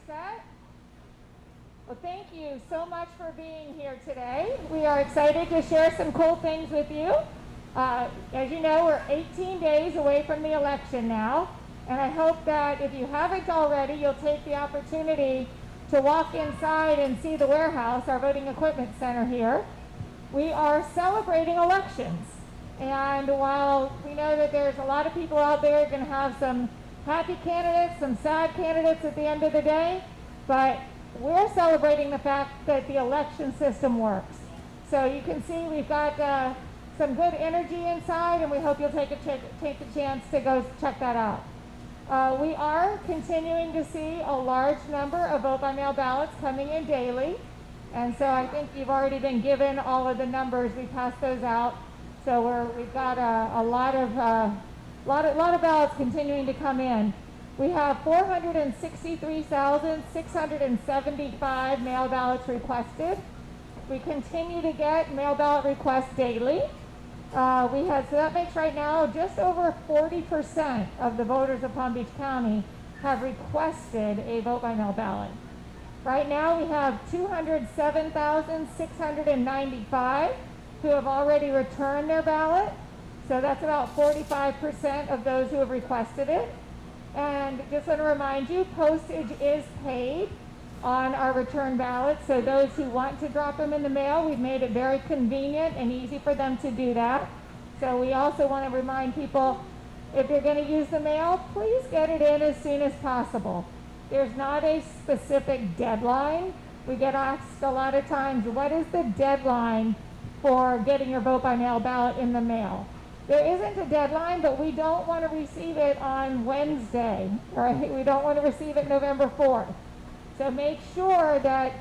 set? Well, thank you so much for being here today. We are excited to share some cool things with you. As you know, we're 18 days away from the election now, and I hope that if you haven't already, you'll take the opportunity to walk inside and see the warehouse, our voting equipment center here. We are celebrating elections, and while we know that there's a lot of people out there going to have some happy candidates, some sad candidates at the end of the day, but we're celebrating the fact that the election system works. So you can see we've got some good energy inside, and we hope you'll take the chance to go check that out. We are continuing to see a large number of vote-by-mail ballots coming in daily, and so I think you've already been given all of the numbers. We passed those out, so we've got a lot of ballots continuing to come in. We have 463,675 mail ballots requested. We continue to get mail ballot requests daily. So that makes right now just over 40% of the voters of Palm Beach County have requested a vote-by-mail ballot. Right now we have 207,695 who have already returned their ballot. So that's about 45% of those who have requested it. And just want to remind you, postage is paid on our return ballots. So those who want to drop them in the mail, we've made it very convenient and easy for them to do that. So we also want to remind people, if you're going to use the mail, please get it in as soon as possible. There's not a specific deadline. We get asked a lot of times, what is the deadline for getting your vote-by-mail ballot in the mail? There isn't a deadline, but we don't want to receive it on Wednesday, right? We don't want to receive it November 4th. So make sure that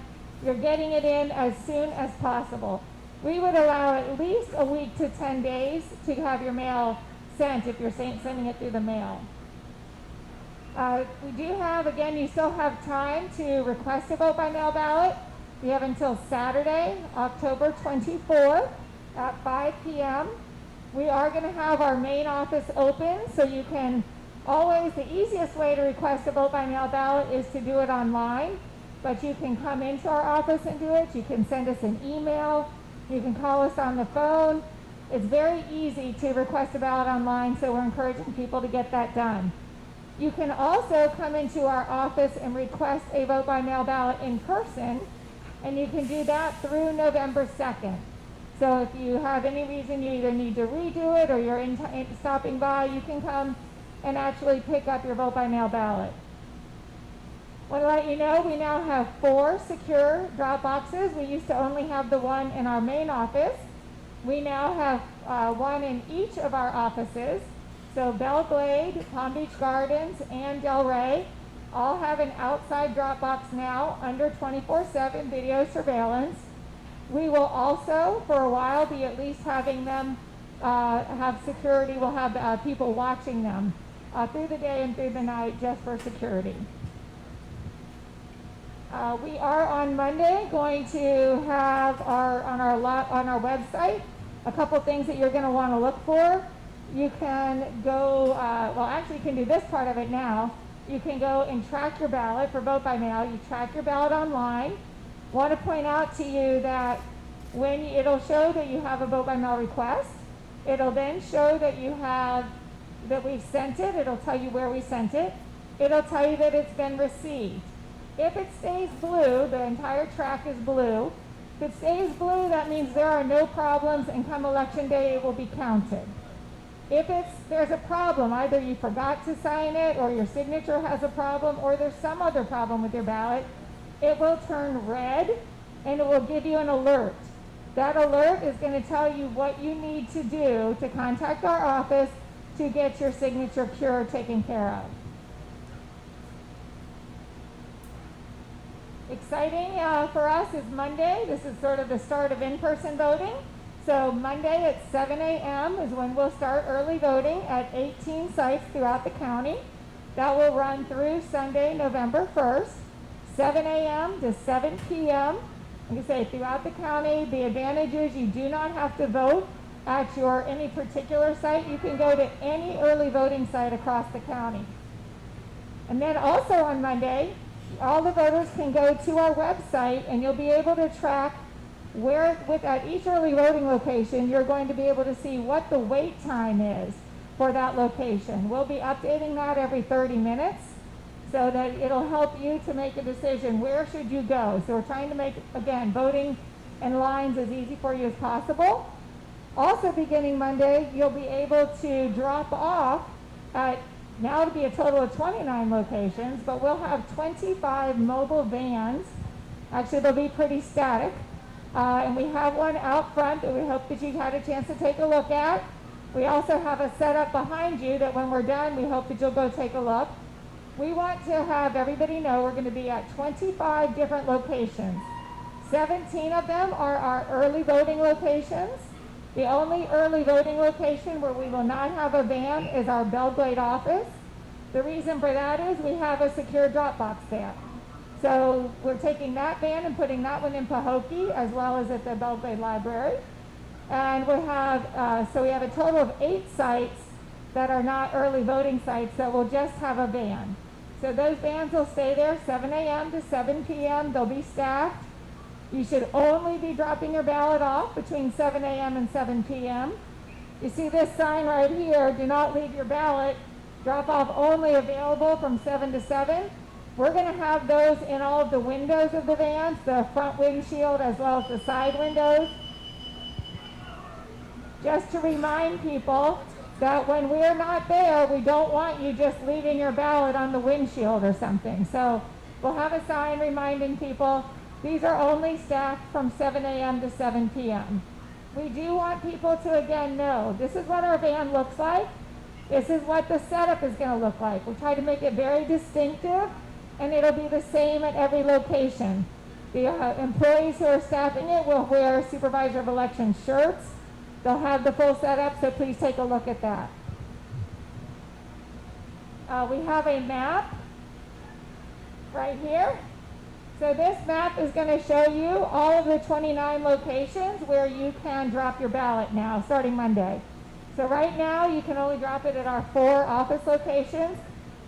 you're getting it in as soon as possible. We would allow at least a week to 10 days to have your mail sent if you're sending it through the mail. We do have, again, you still have time to request a vote-by-mail ballot. We have until Saturday, October 24th at 5 p.m. We are going to have our main office open, so you can always, the easiest way to request a vote-by-mail ballot is to do it online, but you can come into our office and do it. You can send us an email. You can call us on the phone. It's very easy to request a ballot online, so we're encouraging people to get that done. You can also come into our office and request a vote-by-mail ballot in person, and you can do that through November 2nd. So if you have any reason you either need to redo it or you're stopping by, you can come and actually pick up your vote-by-mail ballot. I want to let you know we now have 4 secure drop boxes. We used to only have the one in our main office. We now have one in each of our offices. So Belle Glade, Palm Beach Gardens, and Delray all have an outside drop box now under 24/7 video surveillance. We will also, for a while, be at least having them have security. We'll have people watching them through the day and through the night just for security. We are on Monday going to have on our website a couple things that you're going to want to look for. You can go, you can do this part of it now. You can go and track your ballot for vote by mail. You track your ballot online. Want to point out to you that it'll show that you have a vote by mail request. It'll then show that we've sent it. It'll tell you where we sent it. It'll tell you that it's been received. If it stays blue, the entire track is blue. If it stays blue, that means there are no problems, and come election day, it will be counted. If there's a problem, either you forgot to sign it, or your signature has a problem, or there's some other problem with your ballot, it will turn red, and it will give you an alert. That alert is going to tell you what you need to do to contact our office to get your signature cure taken care of. Exciting for us is Monday. This is sort of the start of in-person voting. So Monday at 7 a.m. is when we'll start early voting at 18 sites throughout the county. That will run through Sunday, November 1st, 7 a.m. to 7 p.m. Like I say, throughout the county. The advantage is you do not have to vote at any particular site. You can go to any early voting site across the county. And then also on Monday, all the voters can go to our website and you'll be able to track where, at each early voting location, you're going to be able to see what the wait time is for that location. We'll be updating that every 30 minutes so that it'll help you to make a decision. Where should you go? So we're trying to make, again, voting and lines as easy for you as possible. Also, beginning Monday, you'll be able to drop off at, now it'll be a total of 29 locations, but we'll have 25 mobile vans. Actually, they'll be pretty static. And we have one out front that we hope that you've had a chance to take a look at. We also have a setup behind you that when we're done, we hope that you'll go take a look. We want to have everybody know we're going to be at 25 different locations. 17 of them are our early voting locations. The only early voting location where we will not have a van is our Belgrade office. The reason for that is we have a secure drop box there. So we're taking that van and putting that one in Pahokee as well as at the Belgrade Library. And we have, so we have a total of 8 sites that are not early voting sites that will just have a van. So those vans will stay there 7 a.m. to 7 p.m. They'll be staffed. You should only be dropping your ballot off between 7 a.m. and 7 p.m. You see this sign right here, do not leave your ballot. Drop off only available from 7 to 7. We're going to have those in all of the windows of the vans, the front windshield as well as the side windows. Just to remind people that when we're not there, we don't want you just leaving your ballot on the windshield or something. So we'll have a sign reminding people these are only staffed from 7 a.m. to 7 p.m. We do want people to, again, know this is what our van looks like. This is what the setup is going to look like. We try to make it very distinctive, and it'll be the same at every location. The employees who are staffing it will wear Supervisor of Election shirts. They'll have the full setup, so please take a look at that. We have a map right here. So this map is going to show you all of the 29 locations where you can drop your ballot now, starting Monday. So right now, you can only drop it at our 4 office locations,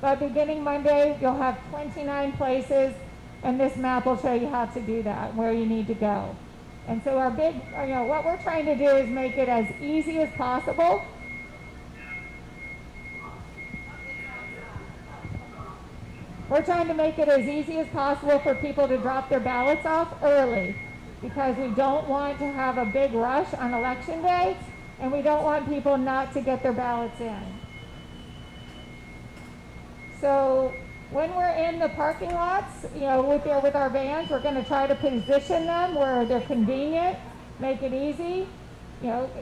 but beginning Monday, you'll have 29 places, and this map will show you how to do that, where you need to go. And so our big, what we're trying to do is make it as easy as possible. We're trying to make it as easy as possible for people to drop their ballots off early, because we don't want to have a big rush on Election Day, and we don't want people not to get their ballots in. So when we're in the parking lots, with our vans, we're going to try to position them where they're convenient, make it easy.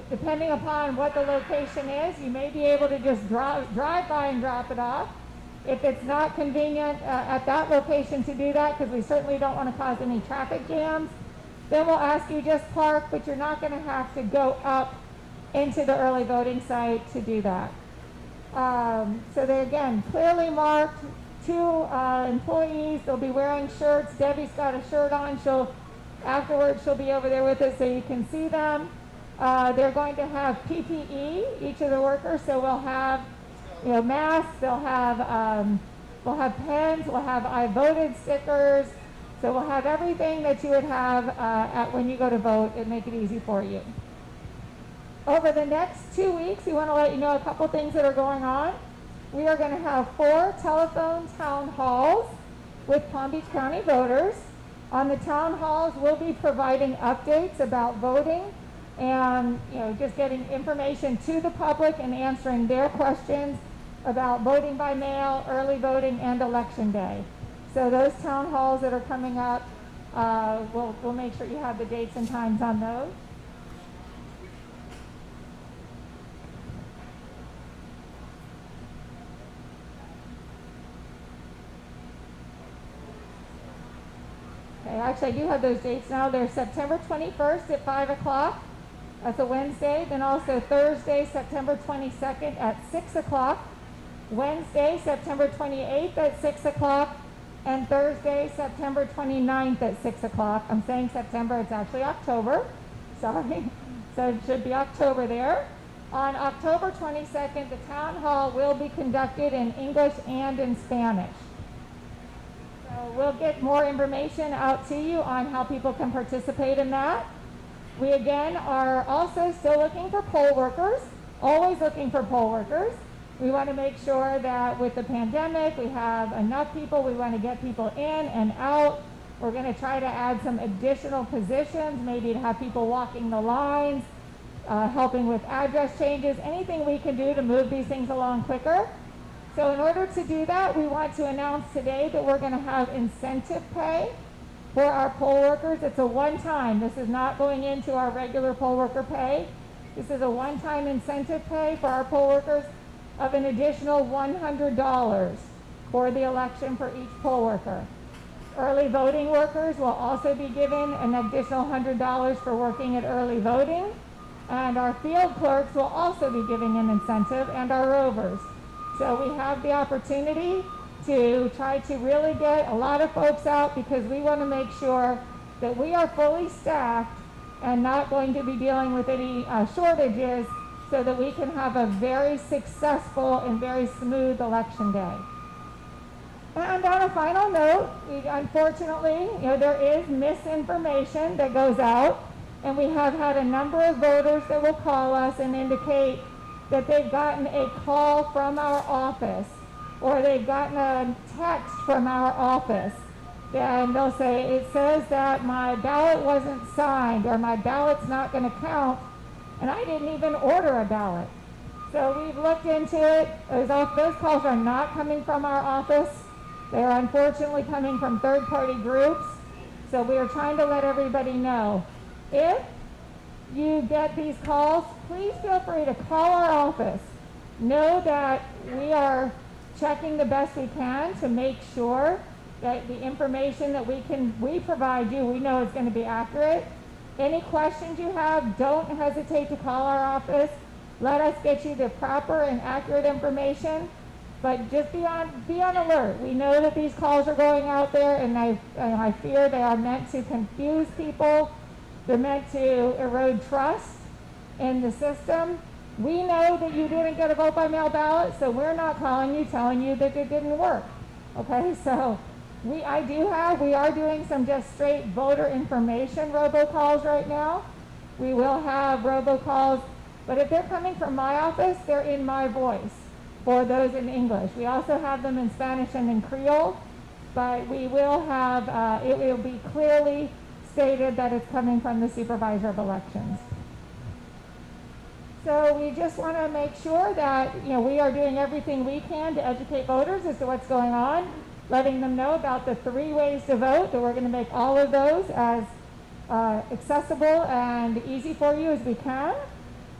Depending upon what the location is, you may be able to just drive by and drop it off. If it's not convenient at that location to do that, because we certainly don't want to cause any traffic jams, then we'll ask you just park, but you're not going to have to go up into the early voting site to do that. So they're, again, clearly marked. 2 employees, they'll be wearing shirts. Debbie's got a shirt on. Afterwards, she'll be over there with us so you can see them. They're going to have PPE, each of the workers, so we'll have masks, we'll have pens, we'll have I voted stickers, so we'll have everything that you would have when you go to vote and make it easy for you. Over the next 2 weeks, we want to let you know a couple things that are going on. We are going to have 4 telephone town halls with Palm Beach County voters. On the town halls, we'll be providing updates about voting and just getting information to the public and answering their questions about voting by mail, early voting, and Election Day. So those town halls that are coming up, we'll make sure you have the dates and times on those. Okay, actually, I do have those dates now. They're September 21st at 5 o'clock. That's a Wednesday. Then also Thursday, September 22nd at 6 o'clock. Wednesday, September 28th at 6 o'clock. And Thursday, September 29th at 6 o'clock. I'm saying September, it's actually October. Sorry. So it should be October there. On October 22nd, the town hall will be conducted in English and in Spanish. So So we'll get more information out to you on how people can participate in that. We again are also still looking for poll workers, always looking for poll workers. We want to make sure that with the pandemic we have enough people. We want to get people in and out. We're going to try to add some additional positions, maybe to have people walking the lines, helping with address changes, anything we can do to move these things along quicker. So in order to do that, we want to announce today that we're going to have incentive pay for our poll workers. It's a one-time. This is not going into our regular poll worker pay. This is a one-time incentive pay for our poll workers of an additional $100 for the election for each poll worker. Early voting workers will also be given an additional $100 for working at early voting. And our field clerks will also be giving an incentive, and our rovers. So we have the opportunity to try to really get a lot of folks out, because we want to make sure that we are fully staffed and not going to be dealing with any shortages, so that we can have a very successful and very smooth election day. And on a final note, unfortunately, there is misinformation that goes out, and we have had a number of voters that will call us and indicate that they've gotten a call from our office, or they've gotten a text from our office, and they'll say, it says that my ballot wasn't signed, or my ballot's not going to count, and I didn't even order a ballot. So we've looked into it. Those calls are not coming from our office. They are unfortunately coming from third-party groups. So we are trying to let everybody know, if you get these calls, please feel free to call our office. Know that we are checking the best we can to make sure that the information that we provide you, we know is going to be accurate. Any questions you have, don't hesitate to call our office. Let us get you the proper and accurate information. But just be on alert. We know that these calls are going out there, and I fear they are meant to confuse people. They're meant to erode trust in the system. We know that you didn't get a vote by mail ballot, so we're not calling you telling you that it didn't work. Okay, so we are doing some just straight voter information robocalls right now. We will have robocalls, but if they're coming from my office, they're in my voice for those in English. We also have them in Spanish and in Creole, but we will have, it will be clearly stated that it's coming from the Supervisor of Elections. So we just want to make sure that we are doing everything we can to educate voters as to what's going on, letting them know about the 3 ways to vote, that we're going to make all of those as accessible and easy for you as we can.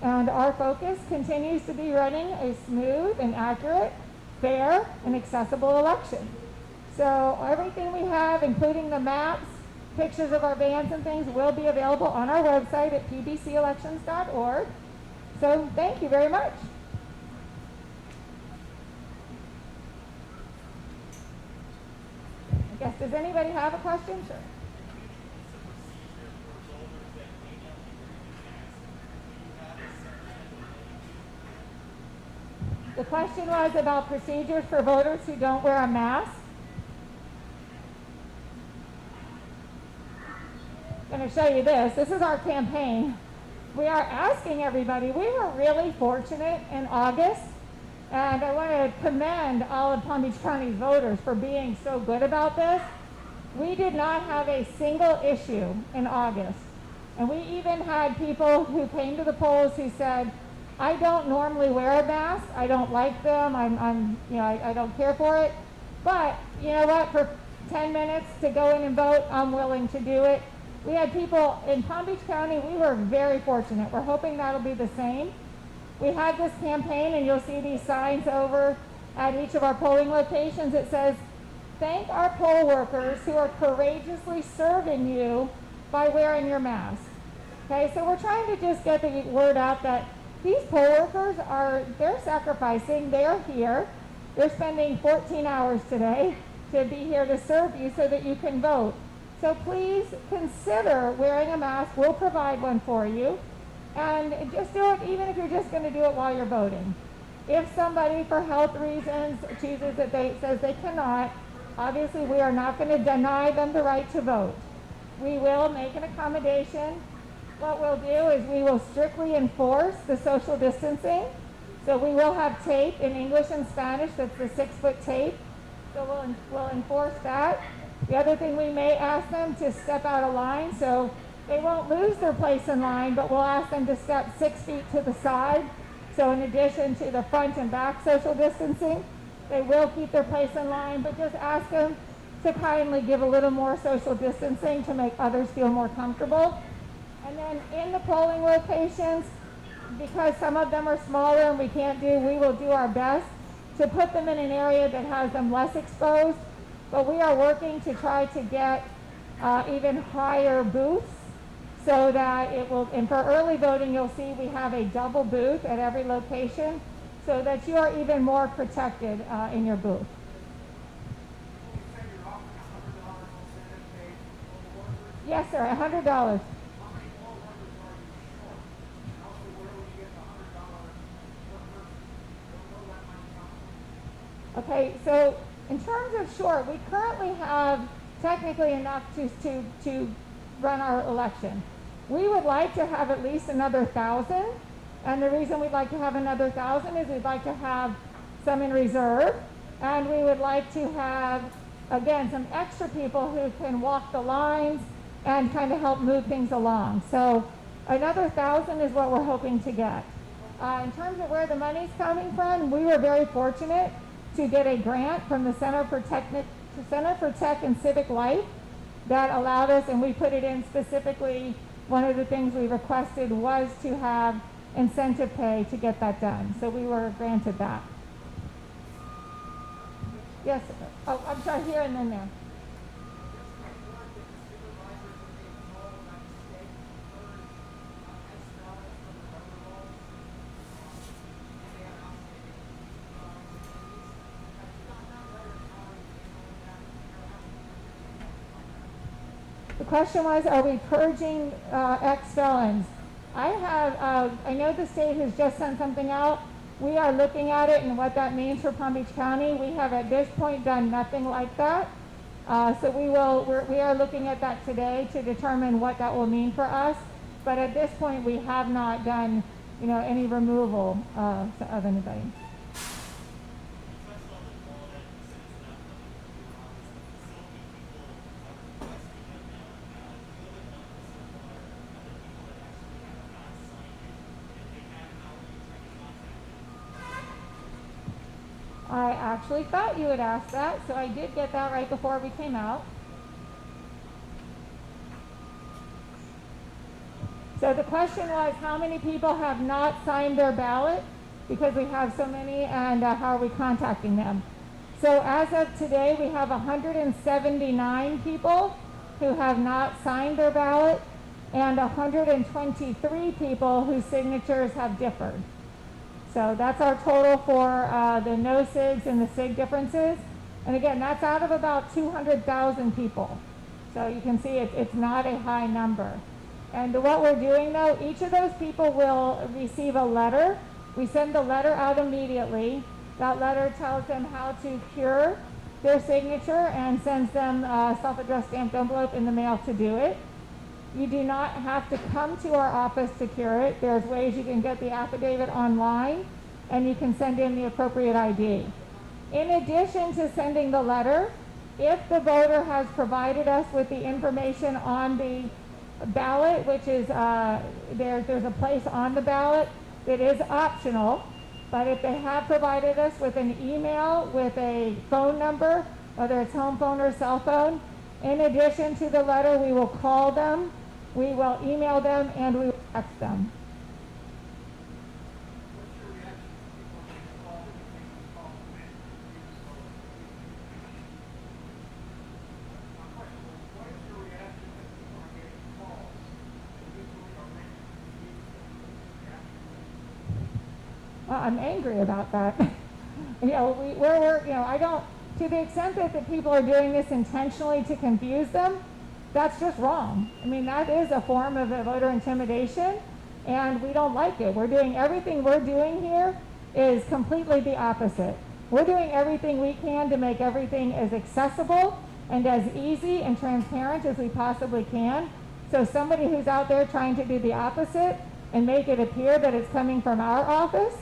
And our focus continues to be running a smooth and accurate, fair, and accessible election. So everything we have, including the maps, pictures of our vans and things, will be available on our website at pbcelections.org. So thank you very much. I guess, does anybody have a question? Sure. The question was about procedures for voters who don't wear a mask. I'm going to show you this. This is our campaign. We are asking everybody. We were really fortunate in August, and I want to commend all of Palm Beach County's voters for being so good about this. We did not have a single issue in August, and we even had people who came to the polls who said, I don't normally wear a mask. I don't like them. I don't care for it. But you know what? For 10 minutes to go in and vote, I'm willing to do it. We had people in Palm Beach County. We were very fortunate. We're hoping that'll be the same. We had this campaign, and you'll see these signs over at each of our polling locations. It says, thank our poll workers who are courageously serving you by wearing your mask. Okay, so we're trying to just get the word out that these poll workers they're sacrificing, they're here, they're spending 14 hours today to be here to serve you so that you can vote. So please consider wearing a mask. We'll provide one for you. And just do it even if you're just going to do it while you're voting. If somebody, for health reasons, chooses that says they cannot, obviously we are not going to deny them the right to vote. We will make an accommodation. What we'll do is we will strictly enforce the social distancing. So we will have tape in English and Spanish, that's the 6-foot tape. So we'll enforce that. The other thing, we may ask them to step out of line, so they won't lose their place in line, but we'll ask them to step 6 feet to the side. So in addition to the front and back social distancing, they will keep their place in line, but just ask them to kindly give a little more social distancing to make others feel more comfortable. And then in the polling locations, because some of them are smaller and we will do our best to put them in an area that has them less exposed. But we are working to try to get even higher booths so that it will, and for early voting, you'll see we have a double booth at every location so that you are even more protected in your booth. Yes, sir, $100. Okay, so in terms of short, we currently have technically enough to run our election. We would like to have at least another 1,000, and the reason we'd like to have another 1,000 is we'd like to have some in reserve, and we would like to have, again, some extra people who can walk the lines and kind of help move things along. So another 1,000 is what we're hoping to get. In terms of where the money's coming from, we were very fortunate to get a grant from the Center for Tech and Civic Life that allowed us, and we put it in specifically, one of the things we requested was to have incentive pay to get that done. So we were granted that. Yes, oh, I'm sorry, here and then there. The question was, are we purging ex-felons? I know the state has just sent something out. We are looking at it and what that means for Palm Beach County. We have at this point done nothing like that. So we are looking at that today to determine what that will mean for us. But at this point, we have not done, any removal of anybody. I actually thought you would ask that, so I did get that right before we came out. So the question was, how many people have not signed their ballot because we have so many, and how are we contacting them? So as of today, we have 179 people who have not signed their ballot and 123 people whose signatures have differed. So that's our total for the no SIGs and the SIG differences. And again, that's out of about 200,000 people. So you can see it's not a high number. And what we're doing though, each of those people will receive a letter. We send the letter out immediately. That letter tells them how to cure their signature and sends them a self-addressed stamped envelope in the mail to do it. You do not have to come to our office to cure it. There's ways you can get the affidavit online, and you can send in the appropriate ID. In addition to sending the letter, if the voter has provided us with the information on the ballot, which is there's a place on the ballot that is optional, but if they have provided us with an email with a phone number, whether it's home phone or cell phone, in addition to the letter, we will call them, we will email them, and we will text them. Well, I'm angry about that. I don't, to the extent that the people are doing this intentionally to confuse them, that's just wrong. I mean, that is a form of voter intimidation, and we don't like it. We're doing everything we're doing here is completely the opposite. We're doing everything we can to make everything as accessible and as easy and transparent as we possibly can. So somebody who's out there trying to do the opposite and make it appear that it's coming from our office,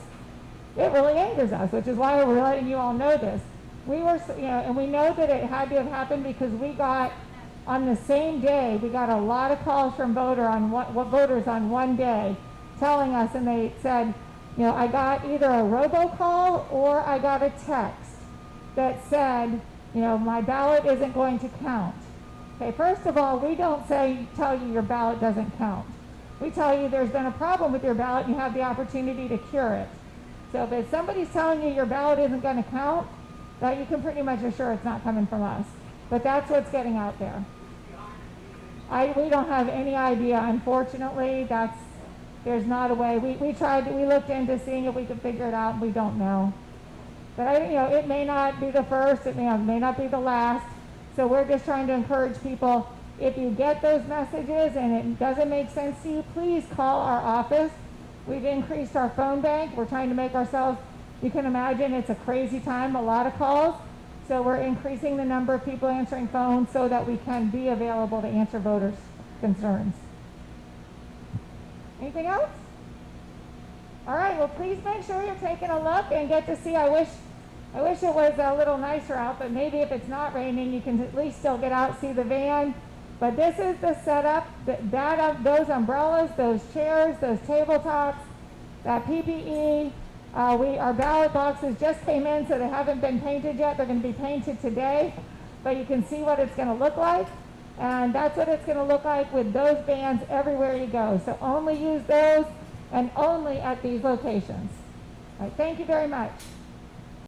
it really angers us, which is why we're letting you all know this. We were, and we know that it had to have happened because we got, on the same day, we got a lot of calls from voters on one day telling us, and they said, I got either a robocall or I got a text that said, my ballot isn't going to count. Okay, first of all, we don't tell you your ballot doesn't count. We tell you there's been a problem with your ballot and you have the opportunity to cure it. So if somebody's telling you your ballot isn't going to count, that you can pretty much assure it's not coming from us. But that's what's getting out there. We don't have any idea, unfortunately. There's not a way. We looked into seeing if we could figure it out, and we don't know. But it may not be the first, it may not be the last. So we're just trying to encourage people, if you get those messages and it doesn't make sense to you, please call our office. We've increased our phone bank. We're trying to make ourselves, you can imagine it's a crazy time, a lot of calls. So we're increasing the number of people answering phones so that we can be available to answer voters' concerns. Anything else? All right, well, please make sure you're taking a look and get to see. I wish it was a little nicer out, but maybe if it's not raining, you can at least still get out, see the van. But this is the setup, those umbrellas, those chairs, those tabletops, that PPE. Our ballot boxes just came in, so they haven't been painted yet. They're going to be painted today, but you can see what it's going to look like. And that's what it's going to look like with those bands everywhere you go. So only use those and only at these locations. All right, thank you very much.